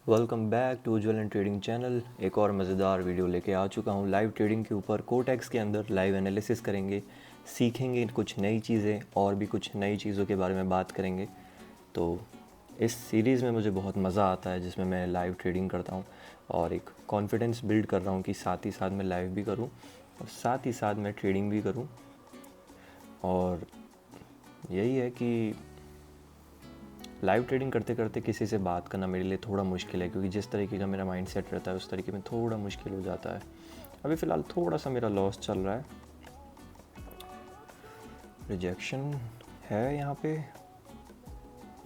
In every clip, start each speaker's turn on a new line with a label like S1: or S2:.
S1: Welcome back to Ujjwal and trading channel. एक और मज़ेदार वीडियो लेके आ चुका हूँ लाइव ट्रेडिंग के ऊपर। कोटेक्स के अंदर लाइव एनालिसिस करेंगे, सीखेंगे कुछ नई चीज़ें और भी कुछ नई चीज़ों के बारे में बात करेंगे। तो इस सीरीज़ में मुझे बहुत मज़ा आता है जिसमें मैं लाइव ट्रेडिंग करता हूँ और एक कॉन्फिडेंस बिल्ड कर रहा हूँ कि साथ ही साथ मैं लाइव भी करूँ और साथ ही साथ मैं ट्रेडिंग भी करूँ। और यही है कि लाइव ट्रेडिंग करते करते किसी से बात करना मेरे लिए थोड़ा मुश्किल है, क्योंकि जिस तरीके का मेरा माइंड सेट रहता है उस तरीके में थोड़ा मुश्किल हो जाता है। अभी फ़िलहाल थोड़ा सा मेरा लॉस चल रहा है, रिजेक्शन है यहाँ पे।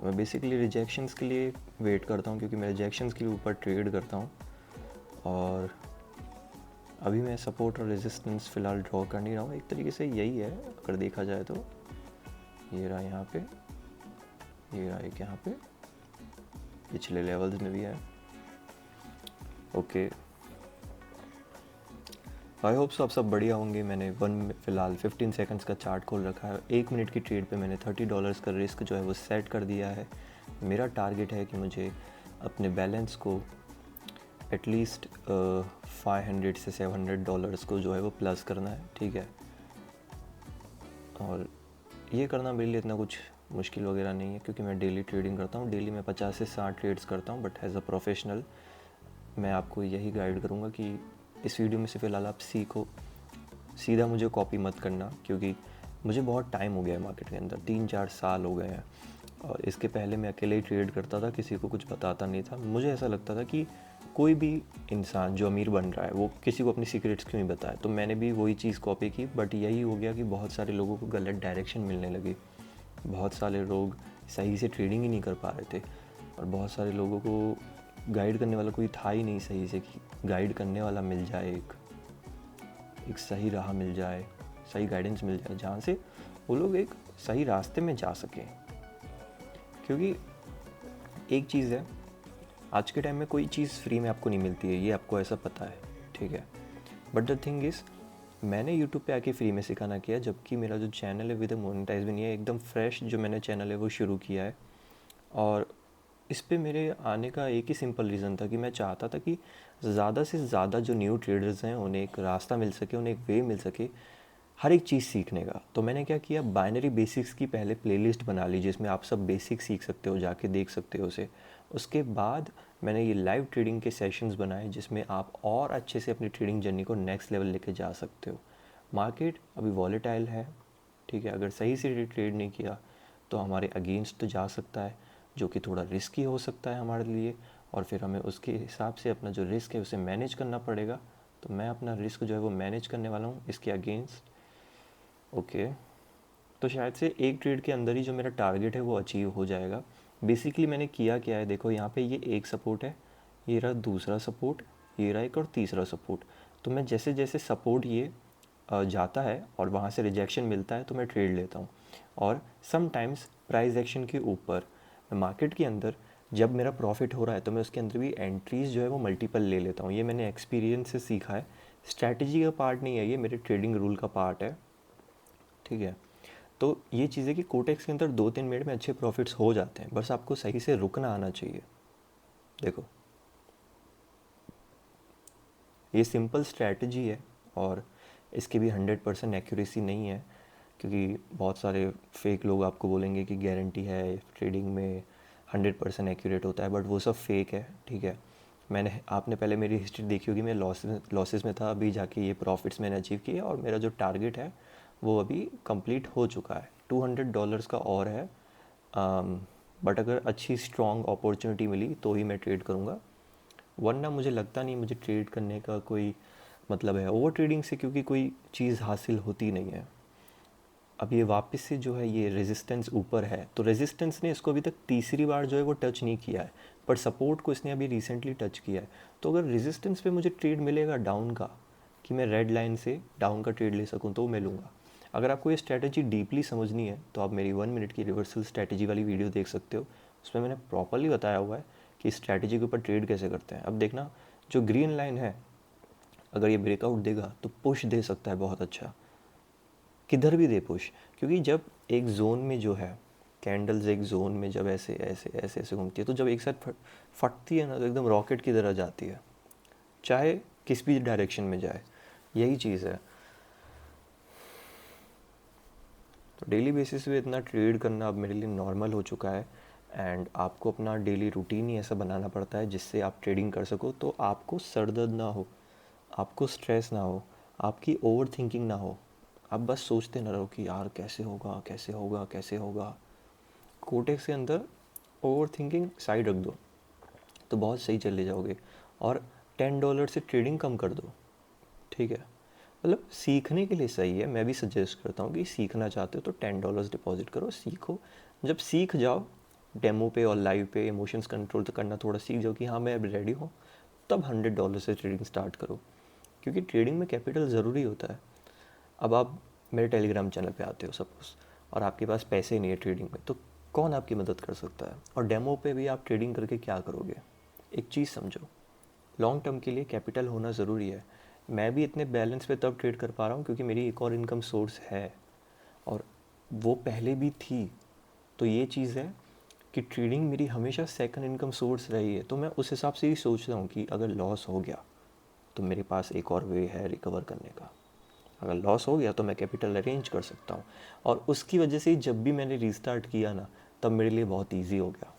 S1: मैं बेसिकली रिजेक्शंस के लिए वेट करता हूँ, क्योंकि मैं रिजेक्शंस के ऊपर ट्रेड करता हूँ। और अभी मैं सपोर्ट और रेजिस्टेंस फ़िलहाल ड्रॉ कर नहीं रहा हूँ। एक तरीके से यही है अगर देखा जाए तो। ये रहा यहाँ पे, ये रहा एक यहाँ पे, पिछले लेवल्स में भी है। ओके, आई होप सो आप सब बढ़िया होंगे। मैंने फ़िलहाल 15 सेकंड्स का चार्ट खोल रखा है। 1 मिनट की ट्रेड पे मैंने $30 का रिस्क जो है वो सेट कर दिया है। मेरा टारगेट है कि मुझे अपने बैलेंस को एटलीस्ट 500 से $700 को जो है वो प्लस करना है, ठीक है। और ये करना मेरे लिए इतना कुछ मुश्किल वगैरह नहीं है, क्योंकि मैं डेली ट्रेडिंग करता हूँ। डेली मैं 50 से 60 ट्रेड्स करता हूँ। बट एज अ प्रोफेशनल मैं आपको यही गाइड करूँगा कि इस वीडियो में से फ़िलहाल आप सीखो, सीधा मुझे कॉपी मत करना, क्योंकि मुझे बहुत टाइम हो गया है मार्केट के अंदर, 3-4 साल हो गए हैं। और इसके पहले मैं अकेले ही ट्रेड करता था, किसी को कुछ बताता नहीं था। मुझे ऐसा लगता था कि कोई भी इंसान जो अमीर बन रहा है वो किसी को अपनी सीक्रेट्स क्यों नहीं बताए। तो मैंने भी वही चीज़ कॉपी की। बट यही हो गया कि बहुत सारे लोगों को गलत डायरेक्शन मिलने लगी। बहुत सारे लोग सही से ट्रेडिंग ही नहीं कर पा रहे थे, और बहुत सारे लोगों को गाइड करने वाला कोई था ही नहीं सही से, कि गाइड करने वाला मिल जाए, एक सही राह मिल जाए, सही गाइडेंस मिल जाए, जहाँ से वो लोग एक सही रास्ते में जा सकें। क्योंकि एक चीज़ है, आज के टाइम में कोई चीज़ फ्री में आपको नहीं मिलती है, ये आपको ऐसा पता है, ठीक है। बट द थिंग इज़, मैंने यूट्यूब पे आके फ्री में सिखाना किया, जबकि मेरा जो चैनल है विद मोनेटाइज भी नहीं है, एकदम फ्रेश जो मैंने चैनल है वो शुरू किया है। और इस पे मेरे आने का एक ही सिंपल रीज़न था कि मैं चाहता था कि ज़्यादा से ज़्यादा जो न्यू ट्रेडर्स हैं उन्हें एक रास्ता मिल सके, उन्हें एक वे मिल सके हर एक चीज़ सीखने का। तो मैंने क्या किया, बाइनरी बेसिक्स की पहले प्लेलिस्ट बना ली, जिसमें आप सब बेसिक सीख सकते हो, जाके देख सकते हो उसे। उसके बाद मैंने ये लाइव ट्रेडिंग के सेशंस बनाए, जिसमें आप और अच्छे से अपनी ट्रेडिंग जर्नी को नेक्स्ट लेवल लेके जा सकते हो। मार्केट अभी वॉलेटाइल है, ठीक है। अगर सही से ट्रेड नहीं किया तो हमारे अगेंस्ट तो जा सकता है, जो कि थोड़ा रिस्की हो सकता है हमारे लिए। और फिर हमें उसके हिसाब से अपना जो रिस्क है उसे मैनेज करना पड़ेगा। तो मैं अपना रिस्क जो है वो मैनेज करने वाला हूँ इसके अगेंस्ट। ओके, तो शायद से एक ट्रेड के अंदर ही जो मेरा टारगेट है वो अचीव हो जाएगा। बेसिकली मैंने किया क्या है, देखो यहाँ पे ये एक सपोर्ट है, ये रहा दूसरा सपोर्ट, ये रहा एक और तीसरा सपोर्ट। तो मैं जैसे जैसे सपोर्ट ये जाता है और वहाँ से रिजेक्शन मिलता है तो मैं ट्रेड लेता हूँ। और समटाइम्स प्राइस एक्शन के ऊपर मार्केट के अंदर जब मेरा प्रॉफिट हो रहा है तो मैं उसके अंदर भी एंट्रीज़ जो है वो मल्टीपल ले लेता हूँ। ये मैंने एक्सपीरियंस से सीखा है, स्ट्रैटेजी का पार्ट नहीं है, ये मेरे ट्रेडिंग रूल का पार्ट है, ठीक है। तो ये चीज़ है कि कोटेक्स के अंदर 2-3 मिनट में अच्छे प्रॉफिट्स हो जाते हैं, बस आपको सही से रुकना आना चाहिए। देखो, ये सिंपल स्ट्रैटेजी है और इसकी भी 100% एक्यूरेसी नहीं है, क्योंकि बहुत सारे फेक लोग आपको बोलेंगे कि गारंटी है ट्रेडिंग में 100% एक्यूरेट होता है, बट वो सब फेक है, ठीक है। आपने पहले मेरी हिस्ट्री देखी होगी, मैं लॉसेस में था, अभी जाके ये प्रॉफिट्स मैंने अचीव किए और मेरा जो टारगेट है वो अभी कंप्लीट हो चुका है। $200 का और है। बट अगर अच्छी स्ट्रॉन्ग अपॉर्चुनिटी मिली तो ही मैं ट्रेड करूँगा, वरना मुझे लगता नहीं मुझे ट्रेड करने का कोई मतलब है ओवर ट्रेडिंग से, क्योंकि कोई चीज़ हासिल होती नहीं है। अब ये वापस से जो है ये रेजिस्टेंस ऊपर है, तो रेजिस्टेंस ने इसको अभी तक तीसरी बार जो है वो टच नहीं किया है, पर सपोर्ट को इसने अभी रिसेंटली टच किया है। तो अगर रेजिस्टेंस पे मुझे ट्रेड मिलेगा डाउन का, कि मैं रेड लाइन से डाउन का ट्रेड ले सकूं, तो मैं लूँगा। अगर आपको ये स्ट्रैटेजी डीपली समझनी है तो आप मेरी 1 मिनट की रिवर्सल स्ट्रैटेजी वाली वीडियो देख सकते हो। उसमें मैंने प्रॉपरली बताया हुआ है कि स्ट्रैटेजी के ऊपर ट्रेड कैसे करते हैं। अब देखना, जो ग्रीन लाइन है अगर ये ब्रेकआउट देगा तो पुश दे सकता है बहुत अच्छा, किधर भी दे पुश। क्योंकि जब एक जोन में जो है कैंडल्स एक जोन में जब ऐसे ऐसे ऐसे ऐसे घूमती है, तो जब एक साथ फटती है ना, तो एकदम रॉकेट की तरह जाती है, चाहे किस भी डायरेक्शन में जाए। यही चीज़ है। तो डेली बेसिस पे इतना ट्रेड करना अब मेरे लिए नॉर्मल हो चुका है, एंड आपको अपना डेली रूटीन ही ऐसा बनाना पड़ता है जिससे आप ट्रेडिंग कर सको, तो आपको सर दर्द ना हो, आपको स्ट्रेस ना हो, आपकी ओवर थिंकिंग ना हो। आप बस सोचते ना रहो कि यार कैसे होगा कैसे होगा कैसे होगा। कोटेक्स के अंदर ओवर थिंकिंग साइड रख दो, तो बहुत सही चले जाओगे। और $10 से ट्रेडिंग कम कर दो, ठीक है। मतलब सीखने के लिए सही है, मैं भी सजेस्ट करता हूँ कि सीखना चाहते हो तो $10 डिपॉजिट करो, सीखो। जब सीख जाओ डेमो पे और लाइव पे इमोशंस कंट्रोल तो करना थोड़ा सीख जाओ कि हाँ मैं अब रेडी हूँ, तब $100 से ट्रेडिंग स्टार्ट करो, क्योंकि ट्रेडिंग में कैपिटल ज़रूरी होता है। अब आप मेरे टेलीग्राम चैनल पे आते हो सपोज, और आपके पास पैसे नहीं है ट्रेडिंग में, तो कौन आपकी मदद कर सकता है? और डेमो पे भी आप ट्रेडिंग करके क्या करोगे? एक चीज़ समझो, लॉन्ग टर्म के लिए कैपिटल होना ज़रूरी है। मैं भी इतने बैलेंस पे तब ट्रेड कर पा रहा हूँ क्योंकि मेरी एक और इनकम सोर्स है, और वो पहले भी थी। तो ये चीज़ है कि ट्रेडिंग मेरी हमेशा सेकंड इनकम सोर्स रही है, तो मैं उस हिसाब से ही सोचता हूँ कि अगर लॉस हो गया तो मेरे पास एक और वे है रिकवर करने का। अगर लॉस हो गया तो मैं कैपिटल अरेंज कर सकता हूँ, और उसकी वजह से जब भी मैंने रीस्टार्ट किया ना, तब मेरे लिए बहुत ईजी हो गया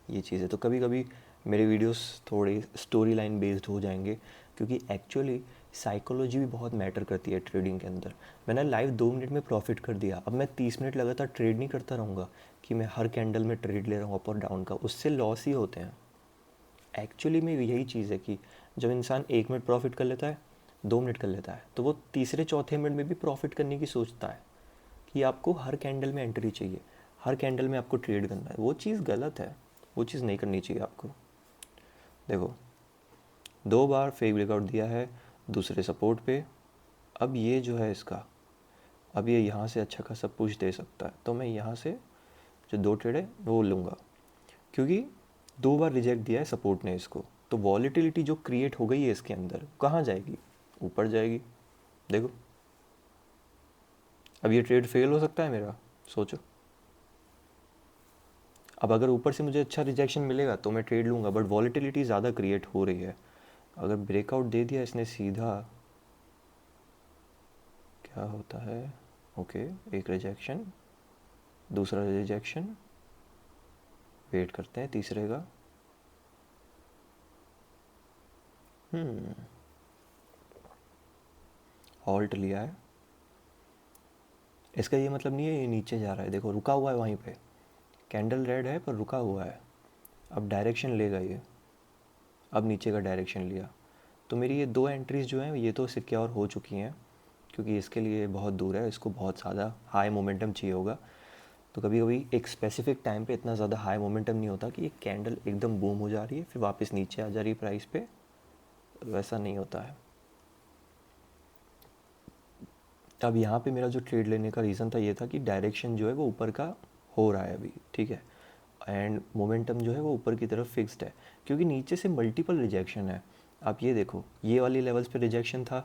S1: ये चीज़ें। तो कभी कभी मेरे वीडियोस थोड़े स्टोरी लाइन बेस्ड हो जाएंगे, क्योंकि एक्चुअली साइकोलॉजी भी बहुत मैटर करती है ट्रेडिंग के अंदर। मैंने लाइव 2 मिनट में प्रॉफिट कर दिया, अब मैं 30 मिनट लगातार ट्रेड नहीं करता रहूँगा कि मैं हर कैंडल में ट्रेड ले रहा हूँ अप और डाउन का, उससे लॉस ही होते हैं। एक्चुअली में यही चीज़ है कि जब इंसान 1 मिनट प्रॉफिट कर लेता है, 2 मिनट कर लेता है, तो वो तीसरे चौथे मिनट में भी प्रॉफिट करने की सोचता है कि आपको हर कैंडल में एंट्री चाहिए, हर कैंडल में आपको ट्रेड करना है। वो चीज़ गलत है, वो चीज़ नहीं करनी चाहिए आपको। देखो, 2 बार फेक ब्रेकआउट दिया है दूसरे सपोर्ट पे, अब ये जो है इसका, अब ये यहाँ से अच्छा खासा पुश दे सकता है, तो मैं यहाँ से जो 2 ट्रेड है वो लूँगा, क्योंकि 2 बार रिजेक्ट दिया है सपोर्ट ने इसको। तो वॉलीटिलिटी जो क्रिएट हो गई है इसके अंदर, कहाँ जाएगी? ऊपर जाएगी। देखो, अब ये ट्रेड फेल हो सकता है मेरा, सोचो। अब अगर ऊपर से मुझे अच्छा रिजेक्शन मिलेगा तो मैं ट्रेड लूँगा, बट वॉलीटिलिटी ज़्यादा क्रिएट हो रही है। अगर ब्रेकआउट दे दिया इसने सीधा, क्या होता है? ओके, एक रिजेक्शन, दूसरा रिजेक्शन, वेट करते हैं तीसरे का। हॉल्ट लिया है, इसका ये मतलब नहीं है ये नीचे जा रहा है, देखो रुका हुआ है वहीं पे, कैंडल रेड है पर रुका हुआ है। अब डायरेक्शन लेगा ये, अब नीचे का डायरेक्शन लिया, तो मेरी ये 2 एंट्रीज जो हैं ये तो सिक्योर हो चुकी हैं, क्योंकि इसके लिए बहुत दूर है, इसको बहुत ज़्यादा हाई मोमेंटम चाहिए होगा। तो कभी कभी एक स्पेसिफिक टाइम पे इतना ज़्यादा हाई मोमेंटम नहीं होता कि एक कैंडल एकदम बूम हो जा रही है फिर वापस नीचे आ जा रही है प्राइस पे, वैसा नहीं होता है। अब यहाँ पे मेरा जो ट्रेड लेने का रीज़न था ये था कि डायरेक्शन जो है वो ऊपर का हो रहा है अभी, ठीक है, एंड मोमेंटम जो है वो ऊपर की तरफ फिक्स्ड है, क्योंकि नीचे से मल्टीपल रिजेक्शन है। आप ये देखो, ये वाली लेवल्स पे रिजेक्शन था,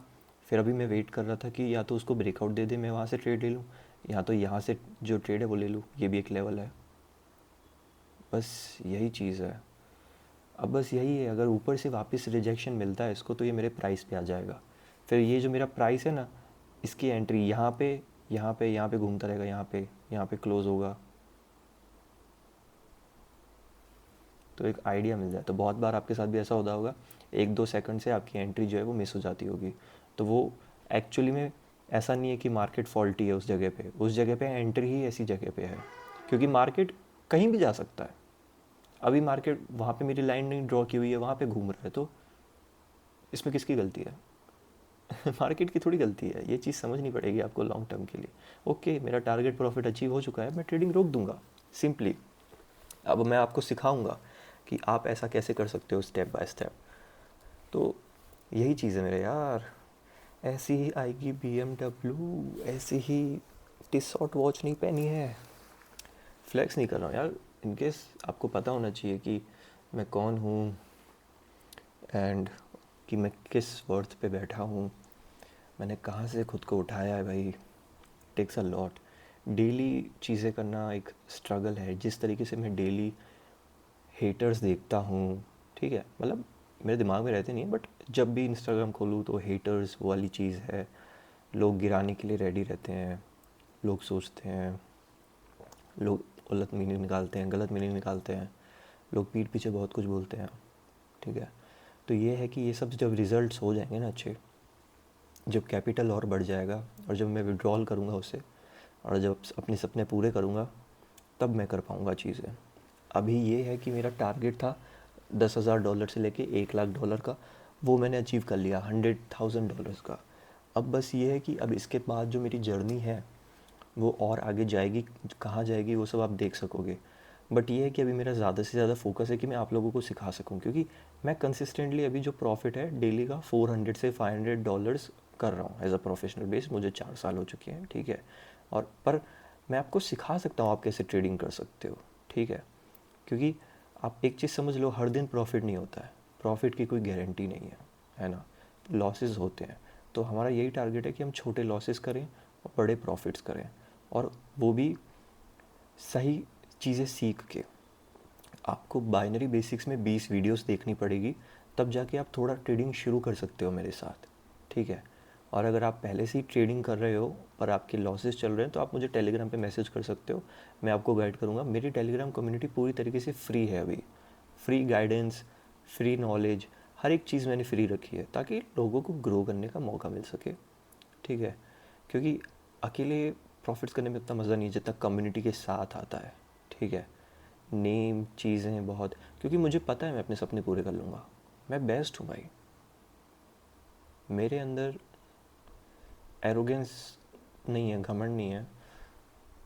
S1: फिर अभी मैं वेट कर रहा था कि या तो उसको ब्रेकआउट दे दे मैं वहाँ से ट्रेड ले लूँ, या तो यहाँ से जो ट्रेड है वो ले लूँ, ये भी एक लेवल है। बस यही चीज़ है। अब बस यही है, अगर ऊपर से वापस रिजेक्शन मिलता है इसको तो ये मेरे प्राइस पे आ जाएगा, फिर ये जो मेरा प्राइस है ना, इसकी एंट्री यहाँ पे यहाँ पे यहाँ पे घूमता रहेगा, यहाँ पे क्लोज होगा, तो एक आइडिया मिल जाए। तो बहुत बार आपके साथ भी ऐसा होता होगा, 1-2 सेकंड से आपकी एंट्री जो है वो मिस हो जाती होगी, तो वो एक्चुअली में ऐसा नहीं है कि मार्केट फॉल्टी है उस जगह पे एंट्री ही ऐसी जगह पे है, क्योंकि मार्केट कहीं भी जा सकता है। अभी मार्केट वहाँ पे मेरी लाइन नहीं ड्रॉ की हुई है, वहाँ पे घूम रहा है, तो इसमें किसकी गलती है? मार्केट की थोड़ी गलती है, ये चीज़ समझनी पड़ेगी आपको लॉन्ग टर्म के लिए। ओके, मेरा टारगेट प्रॉफिट अचीव हो चुका है, मैं ट्रेडिंग रोक दूंगा सिंपली। अब मैं आपको सिखाऊंगा कि आप ऐसा कैसे कर सकते हो स्टेप बाय स्टेप। तो यही चीज़ है मेरे यार, ऐसी ही आएगी BMW, ऐसी ही टी-शर्ट वॉच नहीं पहनी है। फ्लेक्स नहीं कर रहा हूँ यार, इनकेस आपको पता होना चाहिए कि मैं कौन हूँ, एंड कि मैं किस वर्थ पे बैठा हूँ, मैंने कहाँ से खुद को उठाया है भाई। टेक्स अ लॉट, डेली चीज़ें करना एक स्ट्रगल है। जिस तरीके से मैं डेली हेटर्स देखता हूँ, ठीक है, मतलब मेरे दिमाग में रहते नहीं है, बट जब भी इंस्टाग्राम खोलूँ तो हेटर्स वो वाली चीज़ है। लोग गिराने के लिए रेडी रहते हैं, लोग सोचते हैं, लोग गलत मीनिंग निकालते हैं, लोग पीठ पीछे बहुत कुछ बोलते हैं, ठीक है। तो ये है कि ये सब जब रिज़ल्ट्स हो जाएंगे ना अच्छे, जब कैपिटल और बढ़ जाएगा और जब मैं विड्रॉल करूँगा उससे और जब अपने सपने पूरे करूँगा, तब मैं कर पाऊँगा चीज़ें। अभी ये है कि मेरा टारगेट था $10,000 से लेके $1,00,000 का, वो मैंने अचीव कर लिया, $100,000 का। अब बस ये है कि अब इसके बाद जो मेरी जर्नी है वो और आगे जाएगी, कहाँ जाएगी वो सब आप देख सकोगे। बट ये है कि अभी मेरा ज़्यादा से ज़्यादा फोकस है कि मैं आप लोगों को सिखा सकूँ, क्योंकि मैं कंसिस्टेंटली अभी जो प्रॉफिट है डेली का $400 से $500 कर रहा हूँ एज अ प्रोफेशनल बेस। मुझे 4 साल हो चुके हैं, ठीक है। और पर मैं आपको सिखा सकता हूँ आप कैसे ट्रेडिंग कर सकते हो, ठीक है। क्योंकि आप एक चीज़ समझ लो, हर दिन प्रॉफिट नहीं होता है, प्रॉफिट की कोई गारंटी नहीं है ना। लॉसेस होते हैं, तो हमारा यही टारगेट है कि हम छोटे लॉसेस करें और बड़े प्रॉफिट्स करें, और वो भी सही चीज़ें सीख के। आपको बाइनरी बेसिक्स में 20 वीडियोस देखनी पड़ेगी, तब जाके आप थोड़ा ट्रेडिंग शुरू कर सकते हो मेरे साथ, ठीक है। और अगर आप पहले से ही ट्रेडिंग कर रहे हो पर आपके लॉसेस चल रहे हैं, तो आप मुझे टेलीग्राम पे मैसेज कर सकते हो, मैं आपको गाइड करूँगा। मेरी टेलीग्राम कम्युनिटी पूरी तरीके से फ्री है अभी, फ्री गाइडेंस, फ्री नॉलेज, हर एक चीज़ मैंने फ्री रखी है ताकि लोगों को ग्रो करने का मौका मिल सके, ठीक है। क्योंकि अकेले प्रॉफिट्स करने में इतना मज़ा नहीं है जितना कम्युनिटी के साथ आता है, ठीक है। नेम चीज़ें बहुत, क्योंकि मुझे पता है मैं अपने सपने पूरे कर लूँगा, मैं बेस्ट हूँ भाई। मेरे अंदर एरोगेंस नहीं है, घमंड नहीं है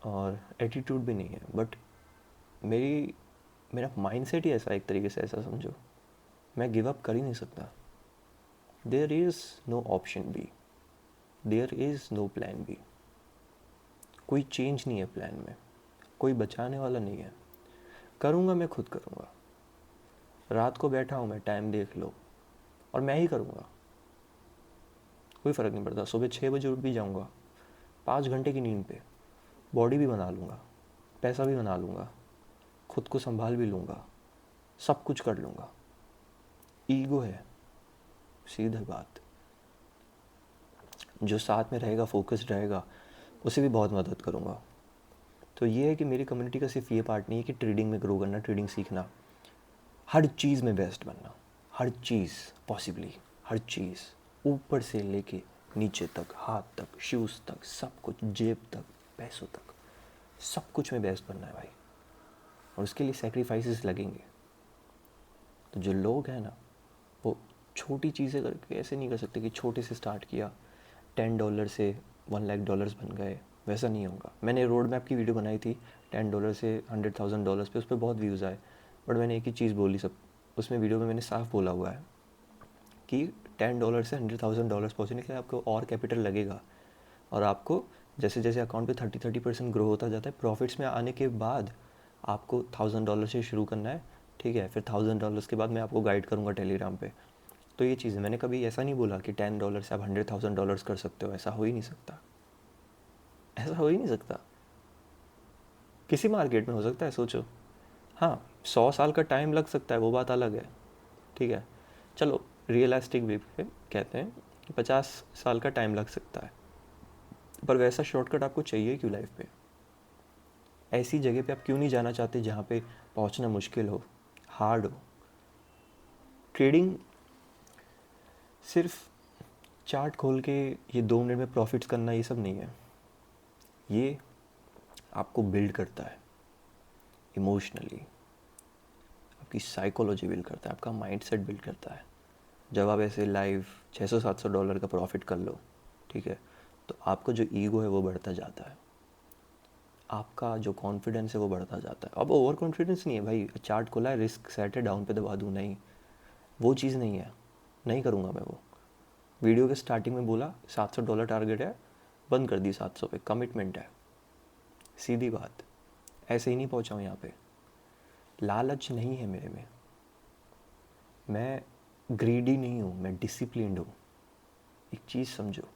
S1: और एटीट्यूड भी नहीं है, बट मेरा माइंडसेट ही ऐसा, एक तरीके से ऐसा समझो, मैं गिव अप कर ही नहीं सकता। There is no option B, there is no plan B. कोई चेंज नहीं है प्लान में, कोई बचाने वाला नहीं है। करूँगा मैं खुद करूँगा। रात को बैठा हूँ मैं, टाइम देख लो, और मैं ही करूँगा, कोई फ़र्क नहीं पड़ता। सुबह 6 बजे उठ भी जाऊँगा, 5 घंटे की नींद पे, बॉडी भी बना लूँगा, पैसा भी बना लूँगा, खुद को संभाल भी लूँगा, सब कुछ कर लूँगा। ईगो है, सीधी बात। जो साथ में रहेगा, फोकस्ड रहेगा, उसे भी बहुत मदद करूँगा। तो ये है कि मेरी कम्युनिटी का सिर्फ ये पार्ट नहीं है कि ट्रेडिंग में ग्रो करना, ट्रेडिंग सीखना, हर चीज़ में बेस्ट बनना, हर चीज़ पॉसिबली, हर चीज़ ऊपर से लेके नीचे तक, हाथ तक, शूज़ तक, सब कुछ, जेब तक, पैसों तक, सब कुछ में बेस्ट बनना है भाई। और उसके लिए सेक्रीफाइसेस लगेंगे। तो जो लोग हैं ना, वो छोटी चीज़ें करके ऐसे नहीं कर सकते कि छोटे से स्टार्ट किया, $10 से $1,00,000 बन गए, वैसा नहीं होगा। मैंने रोड मैप की वीडियो बनाई थी $10 से $100,000 पे, उस पर बहुत व्यूज़ आए, बट मैंने एक ही चीज़ बोली सब उसमें, वीडियो में मैंने साफ बोला हुआ है कि $10 से $100,000 पहुँचने के लिए आपको और कैपिटल लगेगा, और आपको जैसे जैसे अकाउंट पे 30% ग्रो होता जाता है, प्रॉफिट्स में आने के बाद आपको $1,000 से शुरू करना है, ठीक है। फिर $1,000 के बाद मैं आपको गाइड करूँगा टेलीग्राम पे। तो ये चीज़ है, मैंने कभी ऐसा नहीं बोला कि $10 से आप $100,000 कर सकते हो, ऐसा हो ही नहीं सकता, ऐसा हो ही नहीं सकता। किसी मार्केट में हो सकता है, सोचो। हाँ, 100 साल का टाइम लग सकता है, वो बात अलग है, ठीक है। चलो रियलिस्टिक वे पे कहते हैं कि 50 साल का टाइम लग सकता है, पर वैसा शॉर्टकट आपको चाहिए क्यों लाइफ पे? ऐसी जगह पे आप क्यों नहीं जाना चाहते जहाँ पे पहुँचना मुश्किल हो, हार्ड हो? ट्रेडिंग सिर्फ चार्ट खोल के ये 2 मिनट में प्रॉफिट्स करना, ये सब नहीं है। ये आपको बिल्ड करता है इमोशनली, आपकी साइकोलॉजी बिल्ड करता है, आपका माइंडसेट बिल्ड करता है। जब आप ऐसे लाइव $600-700 का प्रॉफिट कर लो, ठीक है, तो आपका जो ईगो है वो बढ़ता जाता है, आपका जो कॉन्फिडेंस है वो बढ़ता जाता है। अब ओवर कॉन्फिडेंस नहीं है भाई, चार्ट खोला है, रिस्क सेट है, डाउन पे दबा दूँ, नहीं, वो चीज़ नहीं है, नहीं करूँगा मैं वो। वीडियो के स्टार्टिंग में बोला $700 टारगेट है, बंद कर दी 700 पे, कमिटमेंट है, सीधी बात। ऐसे ही नहीं पहुँचा हूँ यहाँ पे, लालच नहीं है मेरे में, मैं ग्रीडी नहीं हूँ, मैं डिसिप्लिन्ड हूँ। एक चीज़ समझो,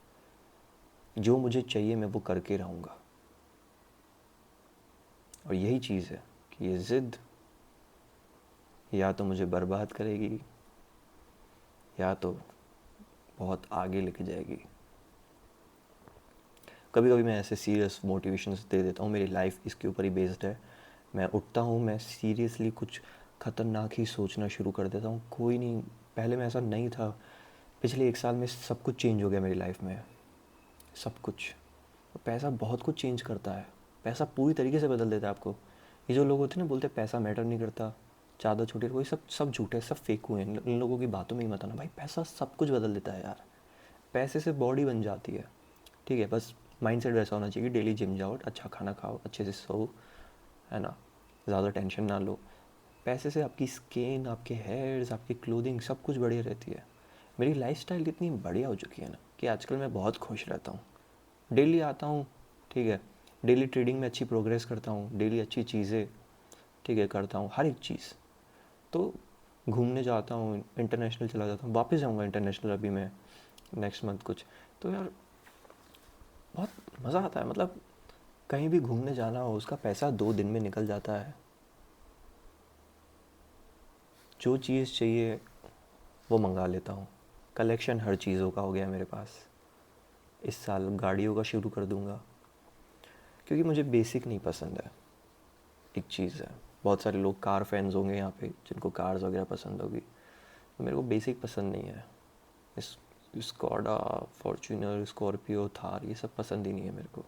S1: जो मुझे चाहिए मैं वो करके रहूँगा, और यही चीज़ है कि ये ज़िद या तो मुझे बर्बाद करेगी या तो बहुत आगे लेके जाएगी। कभी कभी मैं ऐसे सीरियस मोटिवेशंस दे देता हूँ, मेरी लाइफ इसके ऊपर ही बेस्ड है। मैं उठता हूँ, मैं सीरियसली कुछ ख़तरनाक ही सोचना शुरू कर देता हूँ। कोई नहीं, पहले मैं ऐसा नहीं था। पिछले 1 साल में सब कुछ चेंज हो गया मेरी लाइफ में, सब कुछ। पैसा बहुत कुछ चेंज करता है, पैसा पूरी तरीके से बदल देता है आपको। ये जो लोग होते हैं ना, बोलते हैं पैसा मैटर नहीं करता, ज़्यादा छोटे, वही सब सब झूठे है, सब फेक हुए हैं। इन लोगों की बातों में ही मत आना भाई, पैसा सब कुछ बदल देता है यार। पैसे से बॉडी बन जाती है, ठीक है। बस माइंडसेट वैसा होना चाहिए कि डेली जिम जाओ, अच्छा खाना खाओ, अच्छे से सो, है ना, ज़्यादा टेंशन ना लो। पैसे से आपकी स्किन, आपके हेयर्स, आपकी क्लोथिंग सब कुछ बढ़िया रहती है। मेरी लाइफस्टाइल कितनी बढ़िया हो चुकी है ना कि आजकल मैं बहुत खुश रहता हूँ। डेली आता हूँ, ठीक है, डेली ट्रेडिंग में अच्छी प्रोग्रेस करता हूँ, डेली अच्छी चीज़ें, ठीक है, करता हूँ, हर एक चीज़। तो घूमने जाता हूँ, इंटरनेशनल चला जाता हूँ, वापस जाऊँगा इंटरनेशनल अभी मैं नेक्स्ट मंथ कुछ। तो यार बहुत मज़ा आता है, मतलब कहीं भी घूमने जाना हो, उसका पैसा 2 दिन में निकल जाता है। जो चीज़ चाहिए वो मंगा लेता हूँ। कलेक्शन हर चीज़ों का हो गया मेरे पास। इस साल गाड़ियों का शुरू कर दूँगा, क्योंकि मुझे बेसिक नहीं पसंद है। एक चीज़ है, बहुत सारे लोग कार फैंस होंगे यहाँ पे जिनको कार्स वगैरह पसंद होगी, मेरे को बेसिक पसंद नहीं है। इस स्कोडा, फॉर्च्यूनर, स्कॉर्पियो, थार, ये सब पसंद ही नहीं है मेरे को।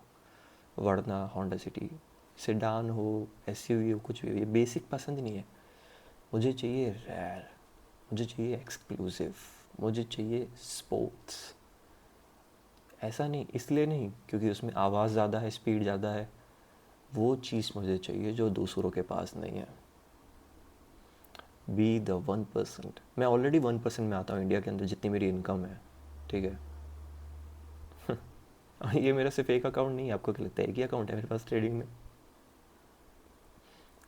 S1: वर्ना, होंडा सिटी, सेडान हो, एसयूवी हो, कुछ भी हो, ये बेसिक पसंद नहीं है। मुझे चाहिए रेयर, मुझे चाहिए एक्सक्लूसिव, मुझे चाहिए स्पोर्ट्स। ऐसा नहीं, इसलिए नहीं क्योंकि उसमें आवाज़ ज़्यादा है, स्पीड ज़्यादा है, वो चीज़ मुझे चाहिए जो दूसरों के पास नहीं है। Be the 1%। मैं ऑलरेडी 1% में आता हूँ इंडिया के अंदर, जितनी मेरी इनकम है, ठीक है। ये मेरा सिर्फ एक अकाउंट नहीं है, आपको क्या लगता है एक ही अकाउंट है मेरे पास ट्रेडिंग में?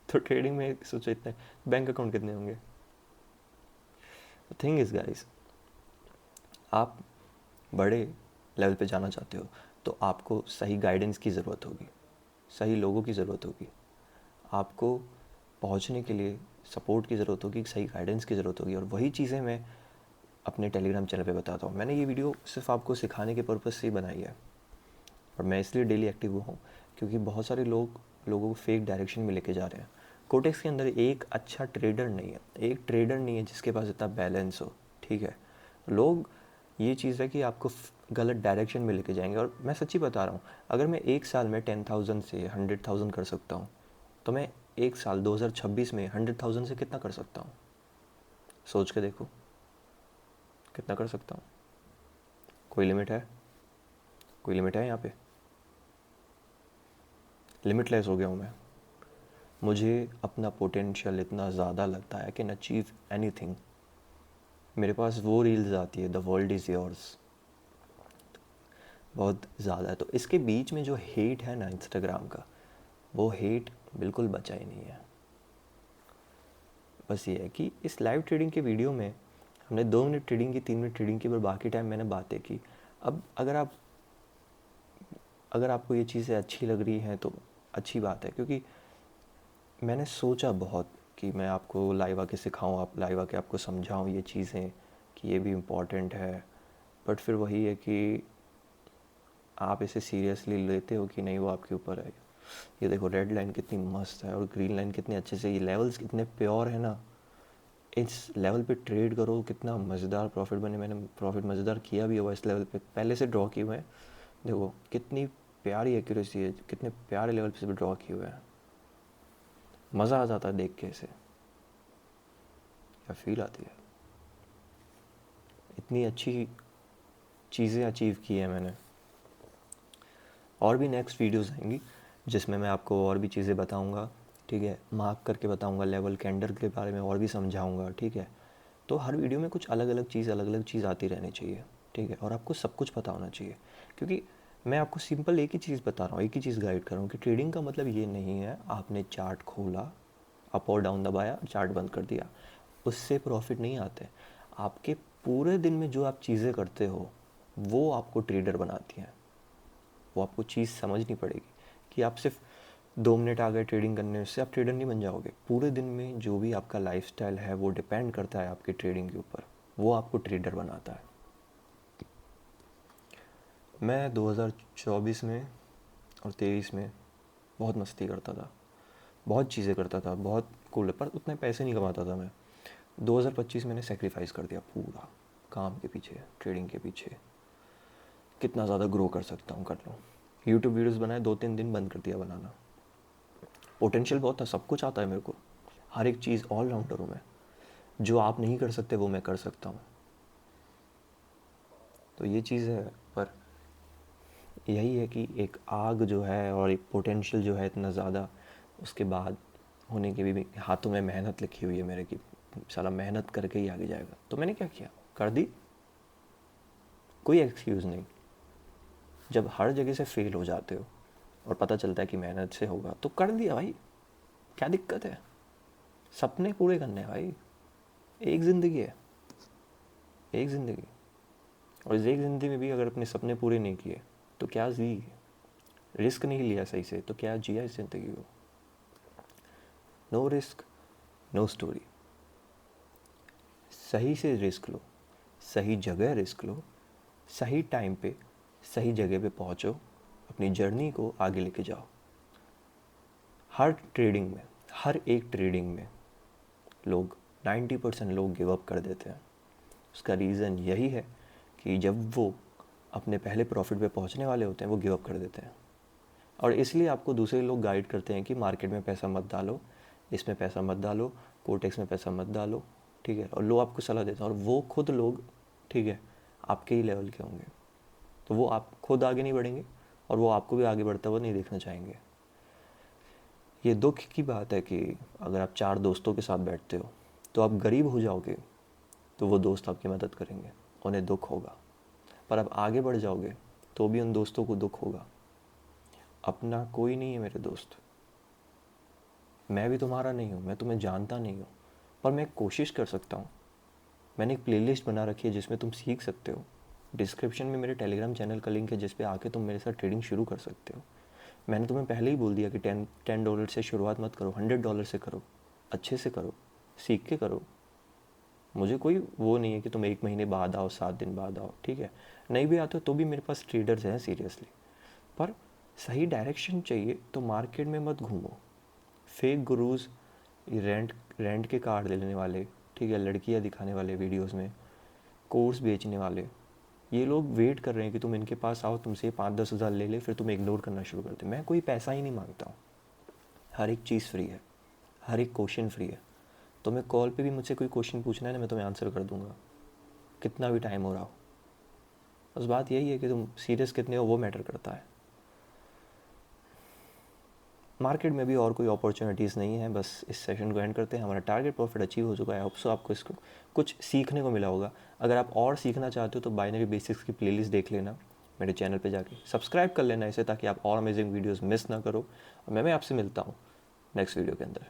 S1: तो ट्रेडिंग में सोचो इतने बैंक अकाउंट कितने होंगे। थिंग इज़ गाइस, आप बड़े लेवल पे जाना चाहते हो तो आपको सही गाइडेंस की ज़रूरत होगी, सही लोगों की ज़रूरत होगी। आपको पहुंचने के लिए सपोर्ट की ज़रूरत होगी, सही गाइडेंस की ज़रूरत होगी। और वही चीज़ें मैं अपने टेलीग्राम चैनल पे बताता हूँ। मैंने ये वीडियो सिर्फ आपको सिखाने के पर्पज़ से ही बनाई है, और मैं इसलिए डेली एक्टिव हुआ हूँ क्योंकि बहुत सारे लोगों को फेक डायरेक्शन में लेके जा रहे हैं। कोटेक्स के अंदर एक अच्छा ट्रेडर नहीं है, एक ट्रेडर नहीं है जिसके पास इतना बैलेंस हो, ठीक है। लोग, ये चीज़ है कि आपको गलत डायरेक्शन में लेके जाएंगे। और मैं सच्ची बता रहा हूँ, अगर मैं 1 साल में 10,000 से 100,000 कर सकता हूँ, तो मैं 1 साल 2026 में 100,000 से कितना कर सकता हूँ? सोच के देखो, कितना कर सकता हूँ? कोई लिमिट है? कोई लिमिट है यहाँ पे? लिमिटलेस हो गया हूँ मैं। मुझे अपना पोटेंशियल इतना ज़्यादा लगता है, कैन अचीव एनीथिंग। मेरे पास वो रील्स आती है, द वर्ल्ड इज़ योर्स, बहुत ज़्यादा है। तो इसके बीच में जो हेट है ना इंस्टाग्राम का, वो हेट बिल्कुल बचा ही नहीं है। बस ये है कि इस लाइव ट्रेडिंग के वीडियो में हमने 2 मिनट ट्रेडिंग की, 3 मिनट ट्रेडिंग की, पर बाकी टाइम मैंने बातें की। अब अगर आपको ये चीज़ें अच्छी लग रही हैं तो अच्छी बात है, क्योंकि मैंने सोचा बहुत कि मैं आपको लाइव आके सिखाऊं, आप लाइव आके आपको समझाऊं ये चीज़ें कि ये भी इम्पॉर्टेंट है। बट फिर वही है कि आप इसे सीरियसली लेते हो कि नहीं, वो आपके ऊपर है। ये देखो, रेड लाइन कितनी मस्त है और ग्रीन लाइन कितने अच्छे से, ये लेवल्स कितने प्योर है ना। इस लेवल पे ट्रेड करो, कितना मज़ेदार प्रॉफिट बने। मैंने प्रॉफिट मज़ेदार किया भी हुआ इस लेवल पे, पहले से ड्रॉ किए हुए हैं। देखो कितनी प्यारी एक्यूरेसी है, कितने प्यारे लेवल पे से भी ड्रॉ किए हुए हैं। मज़ा आ जाता है देख के इसे, क्या फील आती है। इतनी अच्छी चीज़ें अचीव की है मैंने। और भी नेक्स्ट वीडियोस आएंगी जिसमें मैं आपको और भी चीज़ें बताऊंगा, ठीक है, मार्क करके बताऊंगा, लेवल कैंडल के बारे में और भी समझाऊंगा, ठीक है। तो हर वीडियो में कुछ अलग अलग चीज़ आती रहनी चाहिए, ठीक है। और आपको सब कुछ पता होना चाहिए, क्योंकि मैं आपको सिंपल एक ही चीज़ बता रहा हूँ, एक ही चीज़ गाइड कर रहा हूँ कि ट्रेडिंग का मतलब ये नहीं है आपने चार्ट खोला, अप और डाउन दबाया, चार्ट बंद कर दिया, उससे प्रॉफिट नहीं आते। आपके पूरे दिन में जो आप चीज़ें करते हो वो आपको ट्रेडर बनाती हैं। वो आपको चीज़ समझनी पड़ेगी कि आप सिर्फ 2 मिनट आ गए ट्रेडिंग करने, उससे आप ट्रेडर नहीं बन जाओगे। पूरे दिन में जो भी आपका लाइफस्टाइल है वो डिपेंड करता है आपकी ट्रेडिंग के ऊपर, वो आपको ट्रेडर बनाता है। मैं 2024 में और 23 में बहुत मस्ती करता था, बहुत चीज़ें करता था, बहुत कूल, पर उतने पैसे नहीं कमाता था मैं। 2025 मैंने सेक्रीफाइस कर दिया पूरा, काम के पीछे, ट्रेडिंग के पीछे। कितना ज़्यादा ग्रो कर सकता हूँ कर लूँ। यूट्यूब वीडियोस बनाए, 2-3 दिन बंद कर दिया बनाना। पोटेंशियल बहुत था, सब कुछ आता है मेरे को, हर एक चीज़ ऑलराउंडर हूँ मैं। जो आप नहीं कर सकते वो मैं कर सकता हूँ। तो ये चीज़ है, पर यही है कि एक आग जो है और एक पोटेंशियल जो है इतना ज़्यादा, उसके बाद होने के भी हाथों में मेहनत लिखी हुई है मेरे की, साला मेहनत करके ही आगे जाएगा। तो मैंने क्या किया, कर दी, कोई एक्सक्यूज़ नहीं। जब हर जगह से फेल हो जाते हो और पता चलता है कि मेहनत से होगा तो कर दिया भाई, क्या दिक्कत है। सपने पूरे करने हैं भाई, एक ज़िंदगी है, एक ज़िंदगी, और इस एक ज़िंदगी में भी अगर अपने सपने पूरे नहीं किए तो क्या जी, रिस्क नहीं लिया सही से तो क्या जिया इस ज़िंदगी को। No risk no story. सही से रिस्क लो, सही जगह रिस्क लो, सही टाइम पे सही जगह पे पहुंचो, अपनी जर्नी को आगे लेके जाओ। हर ट्रेडिंग में, हर एक ट्रेडिंग में लोग 90% लोग गिव अप कर देते हैं। उसका रीज़न यही है कि जब वो अपने पहले प्रॉफिट पे पहुंचने वाले होते हैं वो गिव अप कर देते हैं। और इसलिए आपको दूसरे लोग गाइड करते हैं कि मार्केट में पैसा मत डालो, इसमें पैसा मत डालो, कोटेक्स में पैसा मत डालो, ठीक है, और लोग आपको सलाह देते हैं, और वो खुद लोग, ठीक है, आपके ही लेवल के होंगे, तो वो आप खुद आगे नहीं बढ़ेंगे और वो आपको भी आगे बढ़ता हुआ नहीं देखना चाहेंगे। ये दुख की बात है कि अगर आप 4 दोस्तों के साथ बैठते हो तो आप गरीब हो जाओगे तो वो दोस्त आपकी मदद करेंगे, उन्हें दुख होगा, पर आप आगे बढ़ जाओगे तो भी उन दोस्तों को दुख होगा। अपना कोई नहीं है मेरे दोस्त, मैं भी तुम्हारा नहीं हूँ, मैं तुम्हें जानता नहीं हूँ, पर मैं कोशिश कर सकता हूँ। मैंने एक प्लेलिस्ट बना रखी है जिसमें तुम सीख सकते हो। डिस्क्रिप्शन में मेरे टेलीग्राम चैनल का लिंक है जिस पे आके तुम मेरे साथ ट्रेडिंग शुरू कर सकते हो। मैंने तुम्हें पहले ही बोल दिया कि $10 से शुरुआत मत करो, $100 से करो, अच्छे से करो, सीख के करो। मुझे कोई वो नहीं है कि तुम 1 महीने बाद आओ, 7 दिन बाद आओ, ठीक है, नहीं भी आते हो तो भी मेरे पास ट्रेडर्स हैं सीरियसली। पर सही डायरेक्शन चाहिए तो मार्केट में मत घूमो। फेक गुरुज, रेंट रेंट के कार्ड लेने वाले, ठीक है, लड़कियां दिखाने वाले वीडियोस में, कोर्स बेचने वाले, ये लोग वेट कर रहे हैं कि तुम इनके पास आओ, तुमसे 5-10 हज़ार ले ले, फिर तुम्हें इग्नोर करना शुरू कर दे। मैं कोई पैसा ही नहीं मांगता हूँ, हर एक चीज़ फ्री है, हर एक क्वेश्चन फ्री है। तुम्हें कॉल पे भी मुझसे कोई क्वेश्चन पूछना है ना, मैं तुम्हें आंसर कर दूंगा, कितना भी टाइम हो रहा हो। बस बात यही है कि तुम सीरियस कितने हो वो मैटर करता है। मार्केट में भी और कोई अपॉर्चुनिटीज़ नहीं है। बस इस सेशन को एंड करते हैं, हमारा टारगेट प्रॉफिट अचीव हो चुका है। होप सो आपको इसको कुछ सीखने को मिला होगा। अगर आप और सीखना चाहते हो तो बाइनरी बेसिक्स की प्लेलिस्ट देख लेना मेरे चैनल पे जाके, सब्सक्राइब कर लेना इसे, ताकि आप और अमेजिंग वीडियोस मिस ना करो। और मैं आपसे मिलता हूँ नेक्स्ट वीडियो के अंदर।